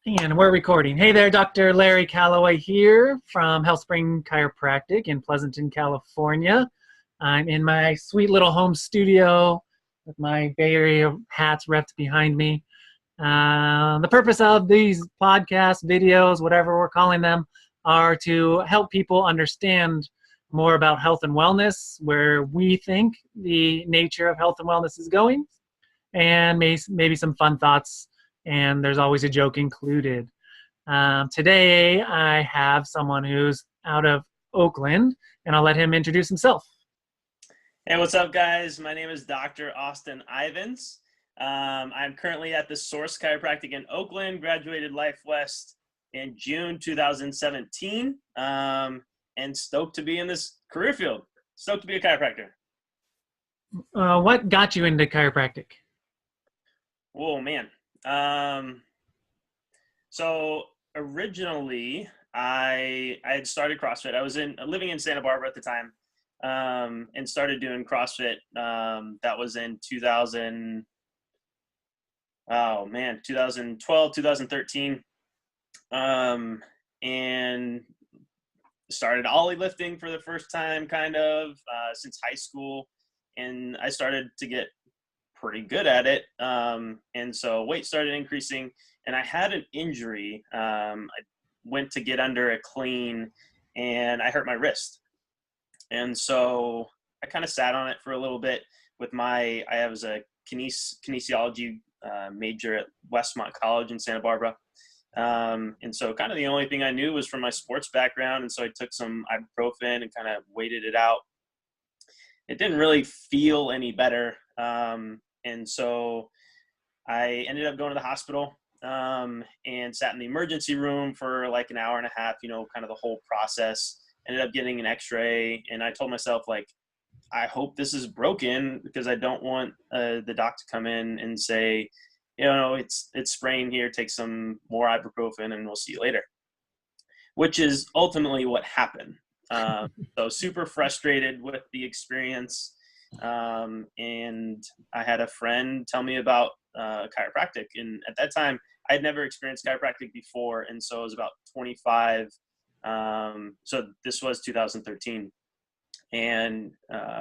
And we're recording. Hey there, Dr. Larry Calloway here from HealthSpring Chiropractic in Pleasanton, California. I'm in my sweet little home studio with my Bay Area hats wrapped behind me. The purpose of these podcasts, videos, whatever we're calling them, are to help people understand more about health and wellness, where we think the nature of health and wellness is going, and maybe some fun thoughts, and there's always a joke included. Today, I have someone who's out of Oakland, and I'll let him introduce himself. Hey, what's up, guys? My name is Dr. Austin Ivins. I'm currently at the Source Chiropractic in Oakland, graduated Life West in June 2017, and stoked to be in this career field. Stoked to be a chiropractor. What got you into chiropractic? Oh, man. So originally, I had started CrossFit. I was living in Santa Barbara at the time, and started doing CrossFit. That was in 2012, 2013. And started ollie lifting for the first time, since high school. And I started to get pretty good at it. And so weight started increasing, and I had an injury. I went to get under a clean, and I hurt my wrist. And so I kind of sat on it for a little bit I was a kinesiology major at Westmont College in Santa Barbara. And so kind of the only thing I knew was from my sports background. And so I took some ibuprofen and kind of waited it out. It didn't really feel any better. And so I ended up going to the hospital, and sat in the emergency room for like an hour and a half, kind of the whole process. Ended up getting an x-ray, and I told myself, like, I hope this is broken, because I don't want the doc to come in and say, it's sprained here, take some more ibuprofen and we'll see you later, which is ultimately what happened. So super frustrated with the experience. And I had a friend tell me about chiropractic. And at that time, I had never experienced chiropractic before. And so I was about 25. So this was 2013. And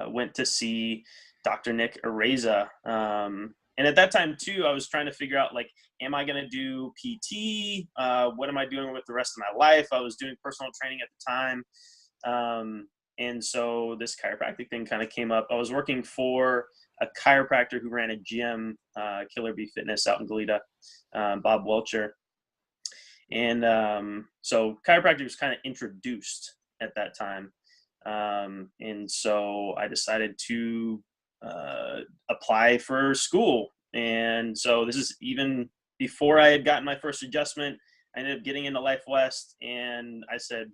went to see Dr. Nick Areza. And at that time, too, I was trying to figure out, like, am I going to do PT? What am I doing with the rest of my life? I was doing personal training at the time. And so this chiropractic thing kind of came up. I was working for a chiropractor who ran a gym, Killer Bee Fitness out in Goleta, Bob Welcher. And so chiropractic was kind of introduced at that time. And so I decided to apply for school. And so this is even before I had gotten my first adjustment. I ended up getting into Life West, and I said,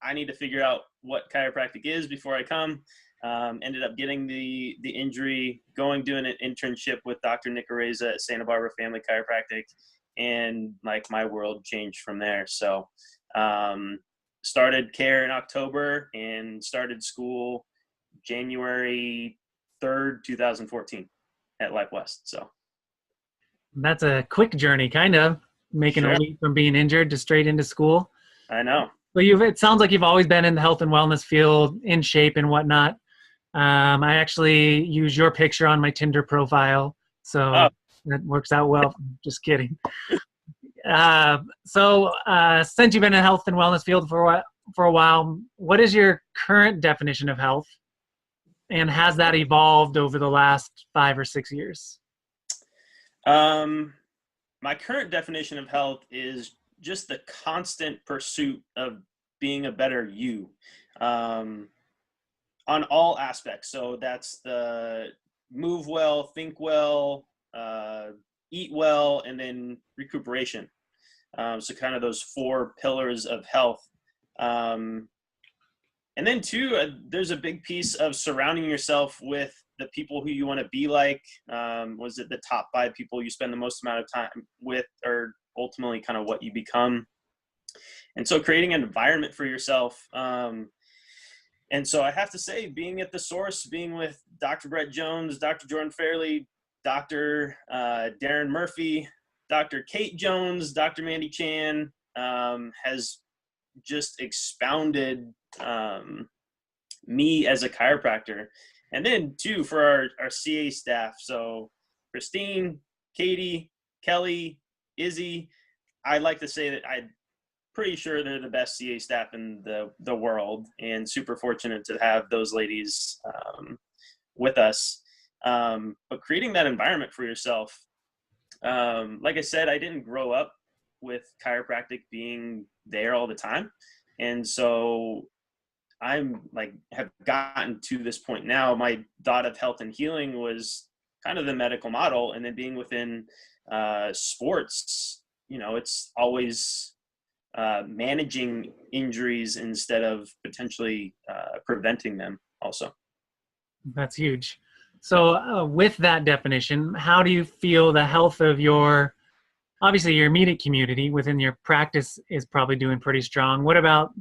I need to figure out what chiropractic is before I come. Ended up getting the injury, doing an internship with Dr. Nick Areza at Santa Barbara Family Chiropractic, and like my world changed from there. So started care in October and started school January 3rd, 2014 at Life West. So That's a quick journey, kind of making a leap from being injured to straight into school. I know. But it sounds like you've always been in the health and wellness field, in shape and whatnot. I actually use your picture on my Tinder profile, so that works out well. Just kidding. So since you've been in the health and wellness field for a while, what is your current definition of health, and has that evolved over the last 5 or 6 years? My current definition of health is just the constant pursuit of being a better you, on all aspects. So that's the move well, think well, eat well, and then recuperation. So kind of those 4 pillars of health. And then too, there's a big piece of surrounding yourself with the people who you want to be like. Was it the top 5 people you spend the most amount of time with, or ultimately kind of what you become? And so creating an environment for yourself. And so I have to say, being at the Source, being with Dr. Brett Jones, Dr. Jordan Fairley, Dr. Darren Murphy, Dr. Kate Jones, Dr. Mandy Chan has just expounded me as a chiropractor. And then too, for our CA staff. So Christine, Katie, Kelly, Izzy, I'd like to say that I'm pretty sure they're the best CA staff in the world, and super fortunate to have those ladies with us. But creating that environment for yourself, like I said, I didn't grow up with chiropractic being there all the time. And so I'm like, have gotten to this point now. My thought of health and healing was kind of the medical model. And then being within sports, it's always managing injuries instead of potentially preventing them also. That's huge. So with that definition, how do you feel the health of obviously your immediate community within your practice is probably doing pretty strong. What about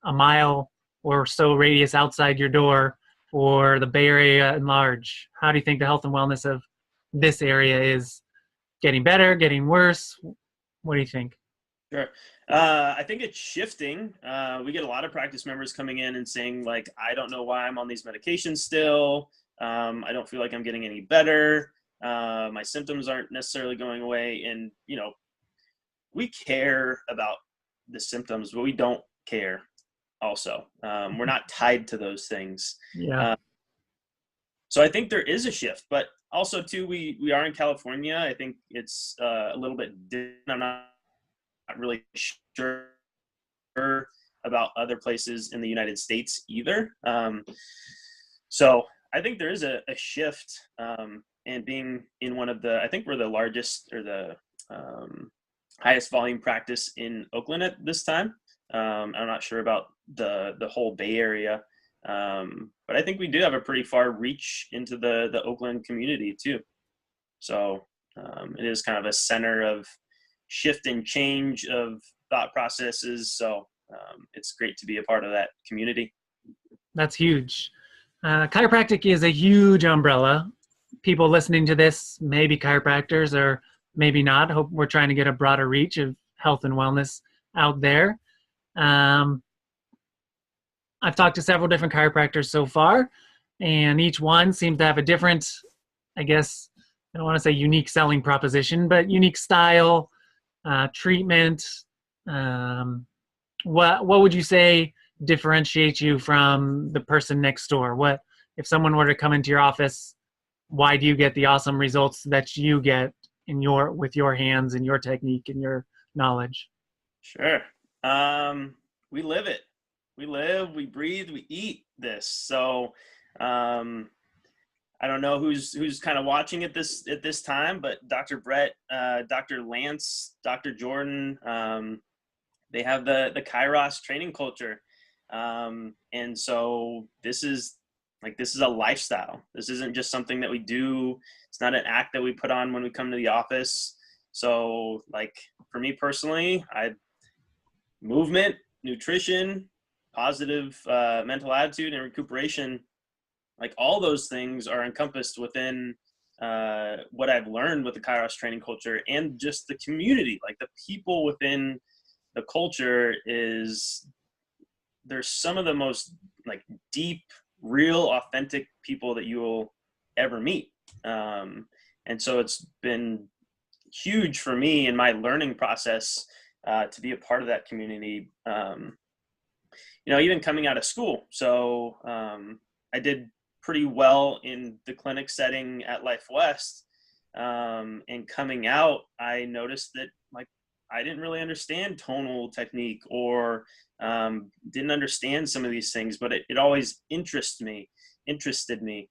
a mile or so radius outside your door, or the Bay Area at large? How do you think the health and wellness of this area is getting better, getting worse? What do you think? Sure. I think it's shifting. We get a lot of practice members coming in and saying, like, I don't know why I'm on these medications still. I don't feel like I'm getting any better. My symptoms aren't necessarily going away. And, we care about the symptoms, but we don't care also. We're not tied to those things. Yeah. So I think there is a shift, but also too, we are in California. I think it's a little bit different. I'm not really sure about other places in the United States either. So I think there is a shift, and being in one of I think we're the largest or the highest volume practice in Oakland at this time. I'm not sure about the whole Bay Area, but I think we do have a pretty far reach into the Oakland community too. So it is kind of a center of shift and change of thought processes. So it's great to be a part of that community. That's huge. Chiropractic is a huge umbrella. People listening to this may be chiropractors or maybe not. Hope we're trying to get a broader reach of health and wellness out there. I've talked to several different chiropractors so far, and each one seems to have a different, I guess, I don't want to say unique selling proposition, but unique style, treatment. What would you say differentiates you from the person next door? What if someone were to come into your office? Why do you get the awesome results that you get with your hands and your technique and your knowledge? Sure. We live it. We live, we breathe, we eat this. So I don't know who's kind of watching at this time, but Dr. Brett, Dr. Lance, Dr. Jordan, they have the Kairos training culture. And so this is a lifestyle. This isn't just something that we do. It's not an act that we put on when we come to the office. So like for me personally, movement, nutrition, positive mental attitude, and recuperation, like all those things are encompassed within what I've learned with the Kairos training culture and just the community. Like the people within the culture there's some of the most like deep, real, authentic people that you will ever meet. And so it's been huge for me in my learning process to be a part of that community. Even coming out of school. So I did pretty well in the clinic setting at Life West. And coming out, I noticed that like I didn't really understand tonal technique or didn't understand some of these things, but it always interested me.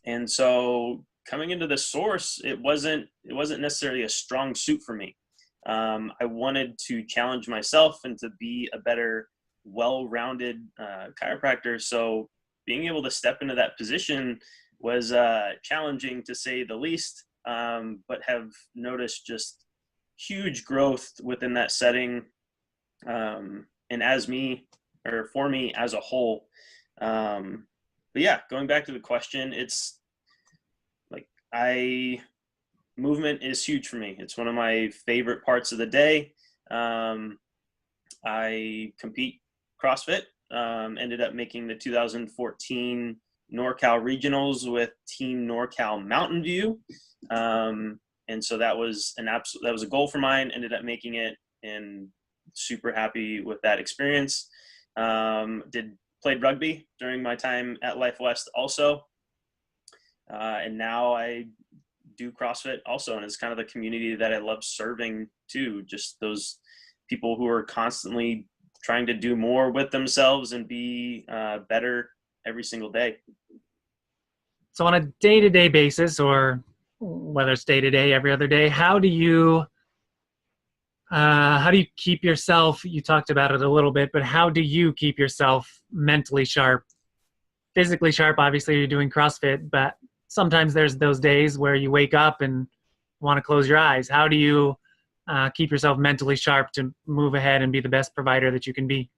And so coming into the source, it wasn't necessarily a strong suit for me. I wanted to challenge myself and to be a better, well-rounded chiropractor. So being able to step into that position was challenging to say the least, but have noticed just huge growth within that setting, and for me as a whole. But yeah, going back to the question, it's like movement is huge for me. It's one of my favorite parts of the day. Um, I compete CrossFit. Ended up making the 2014 NorCal Regionals with Team NorCal Mountain View, and so that was that was a goal for mine. Ended up making it, and super happy with that experience. Played rugby during my time at Life West also, and now I do CrossFit also, and it's kind of the community that I love serving too. Just those people who are constantly trying to do more with themselves and be better every single day. So on a day-to-day basis, or whether it's day-to-day, every other day, how do you keep yourself, you talked about it a little bit, but how do you keep yourself mentally sharp? Physically sharp, obviously you're doing CrossFit, but sometimes there's those days where you wake up and want to close your eyes. How do you keep yourself mentally sharp to move ahead and be the best provider that you can be?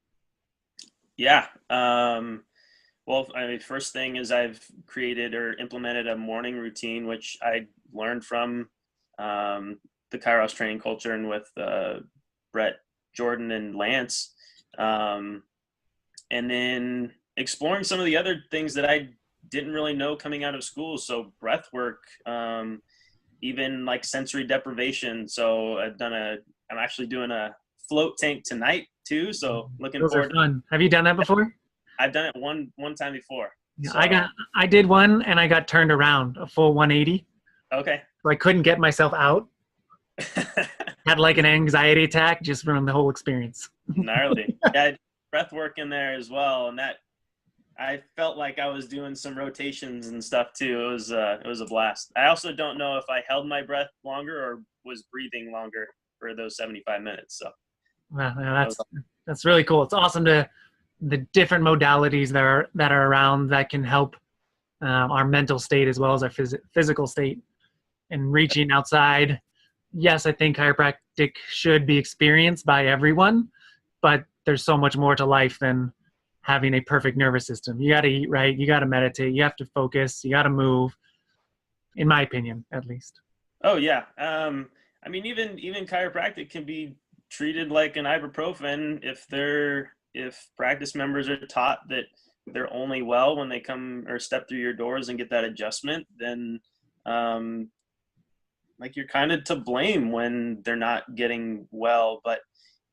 Yeah. Well, I mean, first thing is I've created or implemented a morning routine, which I learned from the Kairos training culture and with Brett, Jordan, and Lance. And then exploring some of the other things that I didn't really know coming out of school. So breath work, even like sensory deprivation. So I'm actually doing a float tank tonight too. So looking Those are forward. fun. Have you done that before? I've done it one time before. Yeah, So, I did one and I got turned around a full 180. okay. So I couldn't get myself out. Had like an anxiety attack just from the whole experience. Gnarly. Yeah, I did breath work in there as well, and that I felt like I was doing some rotations and stuff too. It was a blast. I also don't know if I held my breath longer or was breathing longer for those 75 minutes. So Wow, yeah, that's really cool. It's awesome to the different modalities that are around that can help our mental state as well as our physical state, and reaching outside. Yes, I think chiropractic should be experienced by everyone, but there's so much more to life than having a perfect nervous system. You got to eat right. You got to meditate. You have to focus. You got to move, in my opinion, at least. Oh yeah. I mean, even chiropractic can be treated like an ibuprofen if practice members are taught that they're only well when they come or step through your doors and get that adjustment, then like you're kind of to blame when they're not getting well. But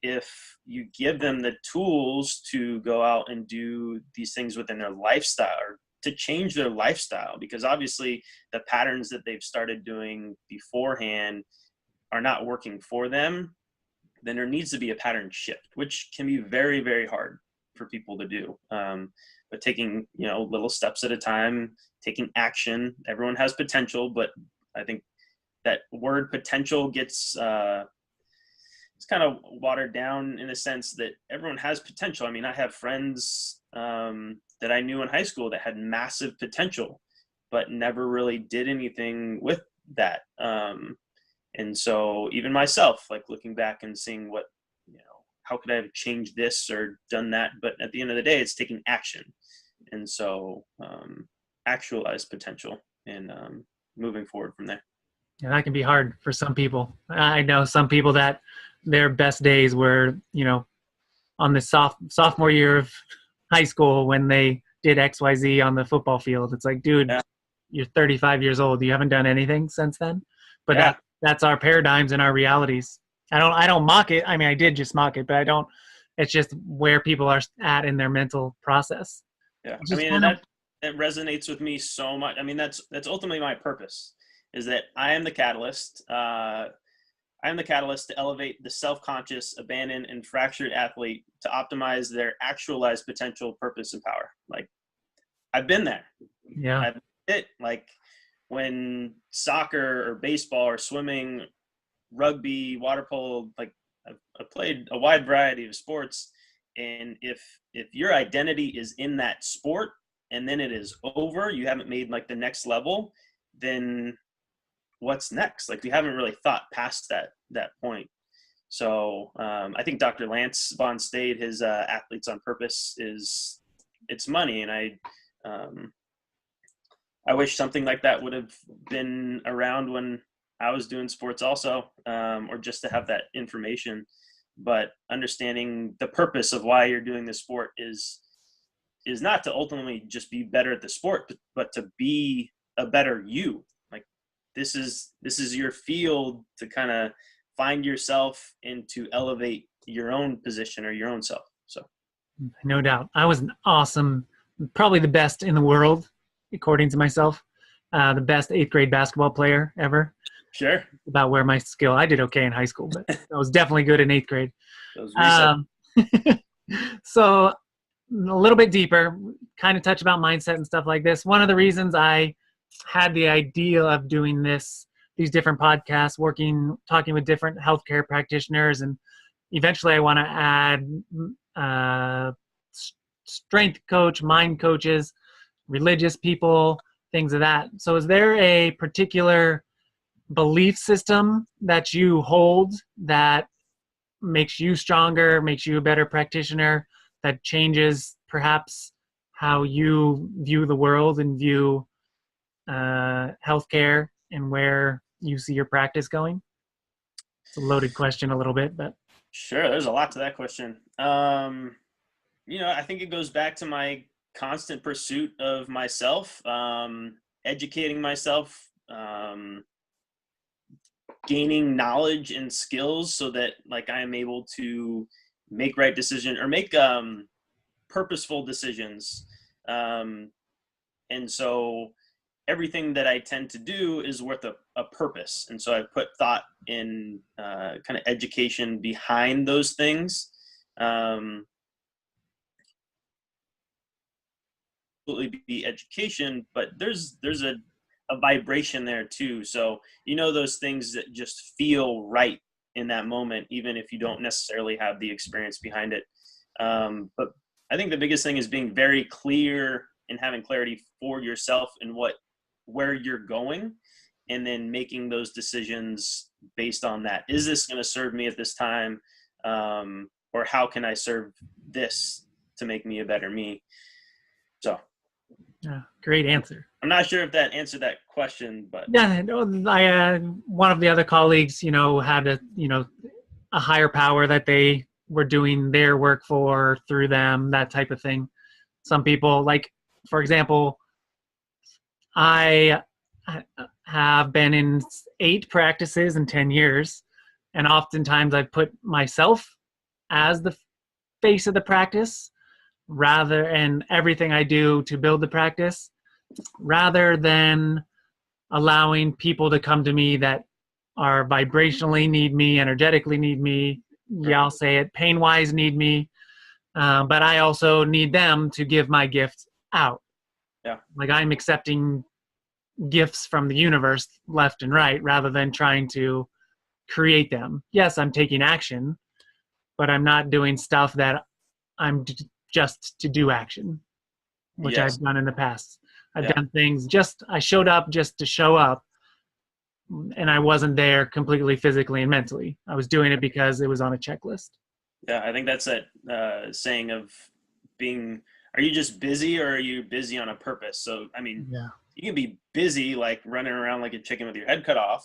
if you give them the tools to go out and do these things within their lifestyle or to change their lifestyle, because obviously the patterns that they've started doing beforehand are not working for them, then there needs to be a pattern shift, which can be very, very hard for people to do. But taking, little steps at a time, taking action. Everyone has potential, but I think that word potential gets it's kind of watered down in a sense that everyone has potential. I mean, I have friends that I knew in high school that had massive potential, but never really did anything with that. And so even myself, like looking back and seeing what, how could I have changed this or done that? But at the end of the day, it's taking action. And so actualize potential and moving forward from there. And that can be hard for some people. I know some people that their best days were, on the sophomore year of high school when they did XYZ on the football field. It's like, dude, Yeah. You're 35 years old. You haven't done anything since then. But Yeah. that's our paradigms and our realities. I don't mock it. I mean, I did just mock it, but I don't. It's just where people are at in their mental process. Yeah. I mean, that resonates with me so much. I mean, that's ultimately my purpose, is that I am the catalyst. I am the catalyst to elevate the self-conscious, abandoned, and fractured athlete to optimize their actualized potential, purpose, and power. Like, I've been there. Yeah. I've been it. Like when soccer or baseball or swimming, rugby, water polo, like I've played a wide variety of sports. And if your identity is in that sport and then it is over, you haven't made like the next level, then what's next? Like we haven't really thought past that point. So I think Dr. Lance Von Stade, his Athletes on Purpose, it's money. And I wish something like that would have been around when I was doing sports also, or just to have that information. But understanding the purpose of why you're doing the sport is not to ultimately just be better at the sport, but to be a better you. Like this is your field to kind of find yourself and to elevate your own position or your own self. So No doubt. I was an awesome, probably the best in the world, according to myself. The best eighth grade basketball player ever. sure, About where my skill, I did okay in high school, but I was definitely good in eighth grade. those reset. Um, so a little bit deeper, kind of touch about mindset and stuff like this. One of the reasons I had the idea of doing these different podcasts, talking with different healthcare practitioners, and eventually I want to add strength coach, mind coaches, religious people, things of that. So is there a particular belief system that you hold that makes you stronger, makes you a better practitioner, that changes perhaps how you view the world and view healthcare and where you see your practice going? It's a loaded question a little bit, but Sure, there's a lot to that question. I think it goes back to my constant pursuit of myself, educating myself, gaining knowledge and skills so that like I am able to make right decision or make purposeful decisions. Um, and so everything that I tend to do is worth a purpose. And so I put thought in kind of education behind those things. Um, Absolutely be education, but there's a vibration there too. So those things that just feel right in that moment, even if you don't necessarily have the experience behind it. But I think the biggest thing is being very clear and having clarity for yourself and where you're going, and then making those decisions based on that. Is this going to serve me at this time, or how can I serve this to make me a better me? So yeah, great answer. I'm not sure if that answered that question, but Yeah, no, one of the other colleagues, had a higher power that they were doing their work for through them, that type of thing. Some people, like, for example, I have been in 8 practices in 10 years, and oftentimes I put myself as the face of the practice and everything I do to build the practice, rather than allowing people to come to me that are vibrationally need me, energetically need me. Yeah, I'll say it, pain-wise need me, but I also need them to give my gift out. yeah, Like I'm accepting gifts from the universe left and right rather than trying to create them. Yes, I'm taking action, but I'm not doing stuff that just to do action, which yes, I've done in the past. I've yeah, done things I showed up just to show up, and I wasn't there completely physically and mentally. I was doing it because it was on a checklist. yeah. I think that's that saying of being. Are you just busy, or are you busy on a purpose? So, I mean, Yeah. you can be busy, like running around like a chicken with your head cut off,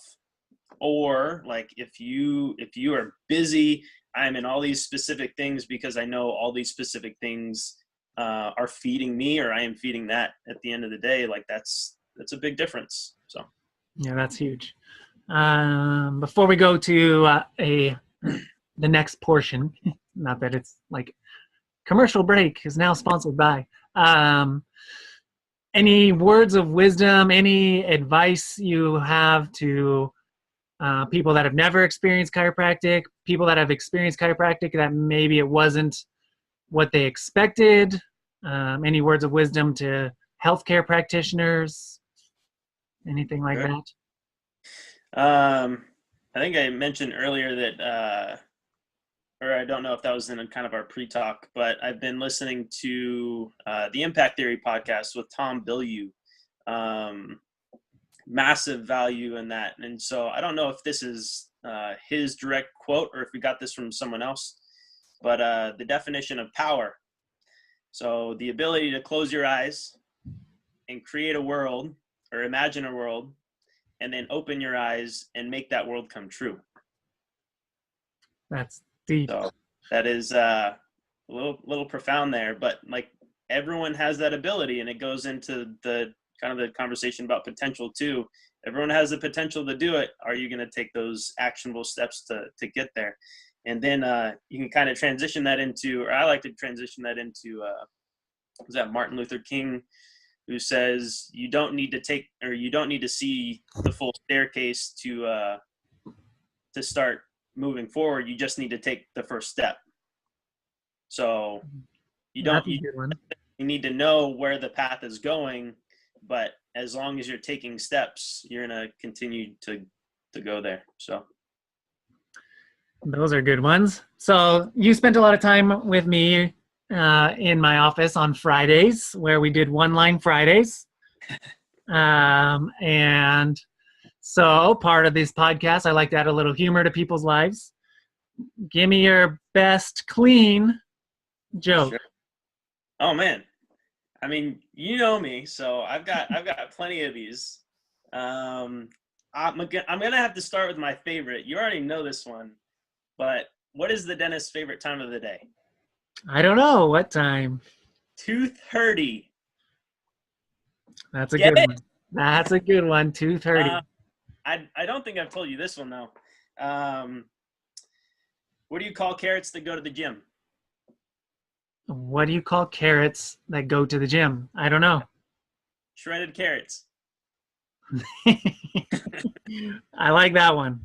or like if you are busy, I'm in all these specific things because I know all these specific things are feeding me, or I am feeding that. At the end of the day, like that's a big difference. So, Yeah, that's huge. Before we go to the next portion, not that it's like commercial break is now sponsored by. Any words of wisdom, any advice you have to people that have never experienced chiropractic, people that have experienced chiropractic that maybe it wasn't what they expected? Any words of wisdom to healthcare practitioners? Anything like good. that? I think I mentioned earlier that, or I don't know if that was in kind of our pre-talk, but I've been listening to the Impact Theory podcast with Tom Bilyeu. Um, Massive value in that, and so I don't know if this is his direct quote or if we got this from someone else, but the definition of power. So the ability to close your eyes and create a world or imagine a world and then open your eyes and make that world come true. That's deep. So that is a little profound there, but like everyone has that ability, and it goes into the kind of the conversation about potential too. Everyone has the potential to do it. Are you going to take those actionable steps to get there? And then you can kind of transition that into, or I like to transition that into, was that Martin Luther King, who says you don't need to see the full staircase to start moving forward. You just need to take the first step. So you need to know where the path is going, but as long as you're taking steps, you're going to continue to go there. So those are good ones. So you spent a lot of time with me in my office on Fridays, where we did One-Line Fridays. And so part of this podcast, I like to add a little humor to people's lives. Give me your best clean joke. Sure. Oh man. I mean, you know me, so I've got plenty of these. I'm gonna have to start with my favorite. You already know this one, but what is the dentist's favorite time of the day? I don't know. What time? 2:30. That's a good one. That's a good one. 2:30. I don't think I've told you this one though. What do you call carrots that go to the gym? What do you call carrots that go to the gym? I don't know. Shredded carrots. I like that one.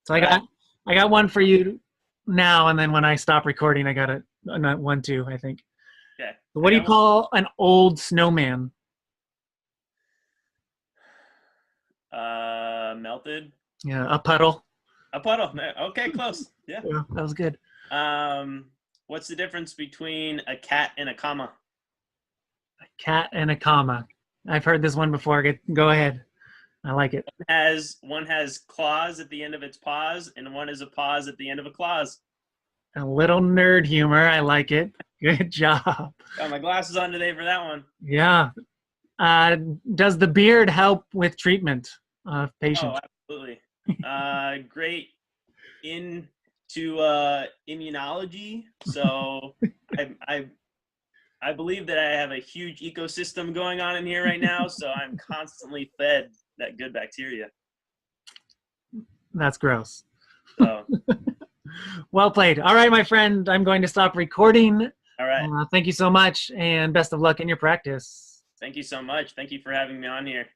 So I got one for you now, and then when I stop recording, I got one too, I think. Okay. So what do you call an old snowman? Melted. Yeah, a puddle. A puddle. Okay, close. Yeah. Yeah, that was good. What's the difference between a cat and a comma? A cat and a comma. I've heard this one before. Go ahead. I like it. One has claws at the end of its paws, and one is a pause at the end of a clause. A little nerd humor. I like it. Good job. Got my glasses on today for that one. Yeah. Does the beard help with treatment of patients? Oh, absolutely. Great into immunology. So I believe that I have a huge ecosystem going on in here right now. So I'm constantly fed that good bacteria. That's gross. So. Well played. All right, my friend, I'm going to stop recording. All right. Thank you so much, and best of luck in your practice. Thank you so much. Thank you for having me on here.